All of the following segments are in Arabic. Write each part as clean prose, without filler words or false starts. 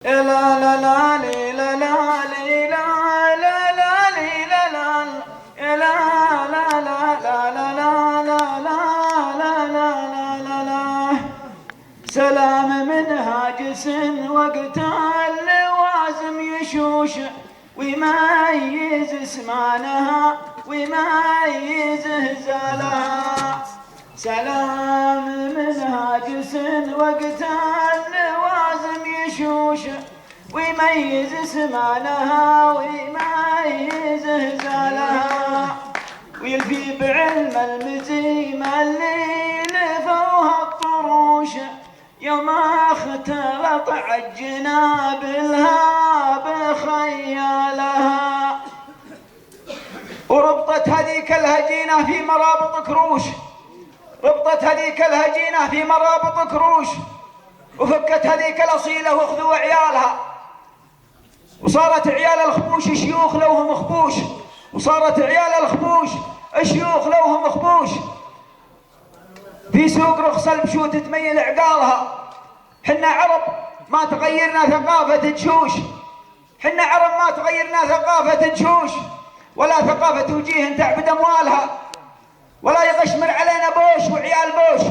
لا لا لا لا لا لا لا لا لا لا لا لا لا. سلام من هاجس وقت اللوازم يشوش ويميز اسمانها ويميز هزالها. سلام من هاجس وقت اللوازم يشوش ويميز اسمانها ويميز هزالها. ويلفي بعلم المزيم اللي لفوها الطروش يوم اختلط عالجناب لها بخيالها. وربطت هذيك الهجينة في مرابط كروش، ربطت هذيك الهجينة في مرابط كروش، وفكت هذيك الأصيلة واخذوا عيالها، وصارت عيال الخبوش شيوخ لوهم خبوش، وصارت عيال الخبوش شيوخ لوهم خبوش. في سوق رخص البشوت تميل عقالها. حنا عرب ما تغيرنا ثقافة تشوش، حنا عرب ما تغيرنا ثقافة تشوش، ولا ثقافة وجيه تعبد أموالها، ولا يغشمر علينا بوش وعيال بوش.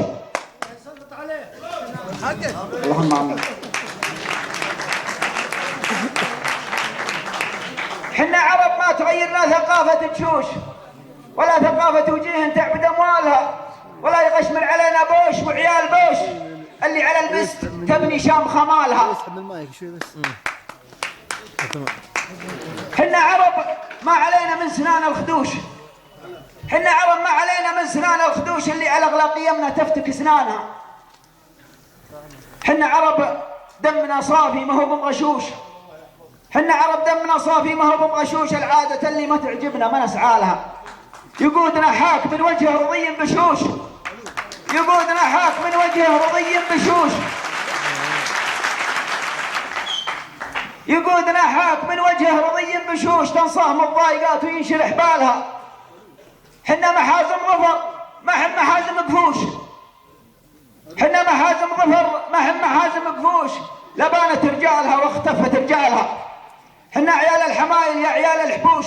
اللهم آمين. حنا عرب ما تغيرنا ثقافة تشوش، ولا ثقافة وجيه تعبد أموالها، ولا يغشمر علينا بوش وعيال بوش اللي على البست تبني شام خمالها. حنا عرب ما علينا من سنان الخدوش، حنا عرب ما علينا من سنان الخدوش اللي على أغلى قيمنا تفتك سنانها. حنا عرب دمنا صافي ما هو بمغشوش، حنا عرب دمنا صافي ما هو بمغشوش. العادة اللي ما تعجبنا ما نسعى لها، يقودنا حاك من وجهه رضي بشوش، يقودنا حاك من وجهه رضي بشوش، يقودنا حاك من وجهه رضي بشوش. تنصاه من الضايقات وينشرح بالها. حنا محازم ظفر ما هم محازم قفوش، حنا محازم ظفر ما هم محازم قفوش. لبانت رجالها واختفت رجالها. حنا عيال الحمايل يا عيال الحبوش،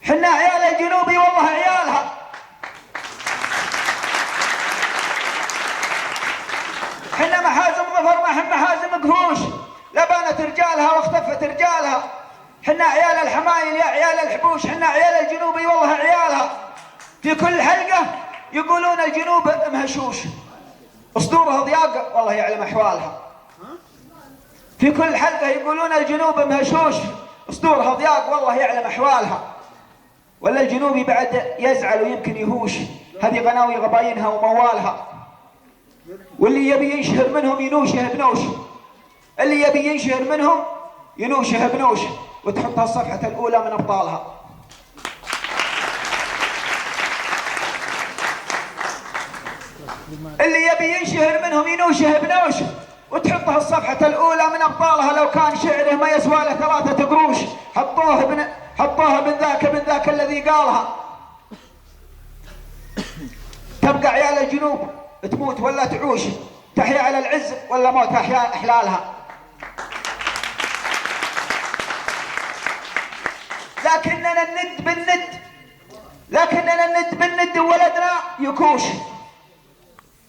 حنا عيال الجنوبي والله عيالها. حنا محازم ظفر ما هم محازم قفوش. لبانت رجالها واختفت رجالها. حنا عيال الحمايل يا عيال الحبوش، حنا عيال الجنوبي والله عيالها. في كل حلقة يقولون الجنوب مهشوش، أصدورها ضياق والله يعلم أحوالها. في كل حلقة يقولون الجنوب مهشوش، أصدورها ضياق والله يعلم أحوالها. ولا الجنوبي بعد يزعل ويمكن يهوش، هذه غناوي غباينها وموالها. واللي يبي ينشهر منهم ينوشه بنوش، اللي يبي ينشهر منهم ينوشه بنوش، وتحطها الصفحة الأولى من أبطالها. اللي يبي ينشهر منهم ينوشه بنوش، وتحطها الصفحة الأولى من أبطالها. لو كان شعره ما يسوى له 3 قروش حطوها بن ذاك الذي قالها. تبقى عيال الجنوب تموت ولا تعوش، تحيا على العز ولا موت أحياء أحلالها. لكننا الند بالند، لكننا الند بالند ولدنا يكوش،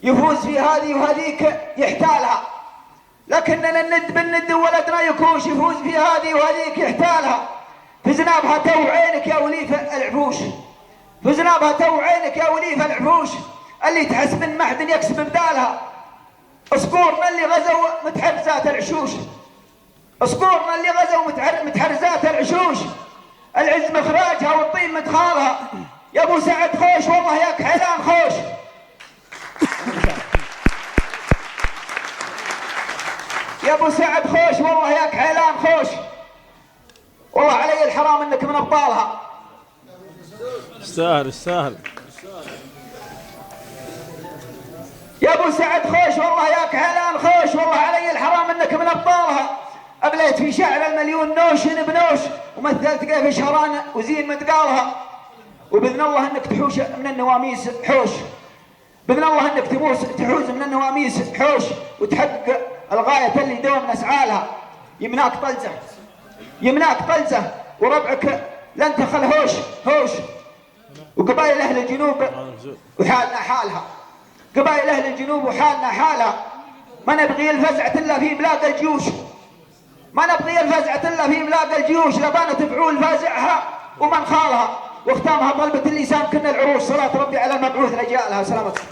يفوز في هذه وهذيك يحتالها. لكننا الند بالند ولدنا يكوش، يفوز في هذه وهذيك يحتالها. في زنابها تو عينك يا وليف العفوش، في زنابها تو عينك يا وليف العفوش. اللي تحس من معدن يكسب بدالها. اصقورنا اللي غزوا متحرزات العشوش، اصقورنا اللي غزوا متحرزات العشوش. العز مخراجها والطين مدخالها. يا ابو سعد خوش والله ياك حيلان خوش. يا ابو سعد خوش والله ياك حيلان خوش. والله علي الحرام انك من ابطالها. السهل يا ابو سعد خوش والله ياك حيلان خوش. والله علي الحرام انك من ابطالها. أبليت في شعر المليون نوش بنوش، ومثلت كيف شهران وزين متقالها. وبإذن الله أنك تحوش من النواميس حوش، بإذن الله أنك تحوز من النواميس حوش، وتحقق الغاية اللي دوم نسعى لها. يمناك طلزة، يمناك طلزة، وربعك لن تخل هوش هوش. وقبائل أهل الجنوب وحالنا حالها، قبائل أهل الجنوب وحالنا حالها. ما نبغي الفزعة إلا في ملاقى الجيوش، ما نبغي الفزعة إلا في ملاقى الجيوش. لبانة فعول فازعها ومن خالها، واختامها طلبة اللسان كنا العروش. صلاة ربي على المبعوث لجالها. سلامتك.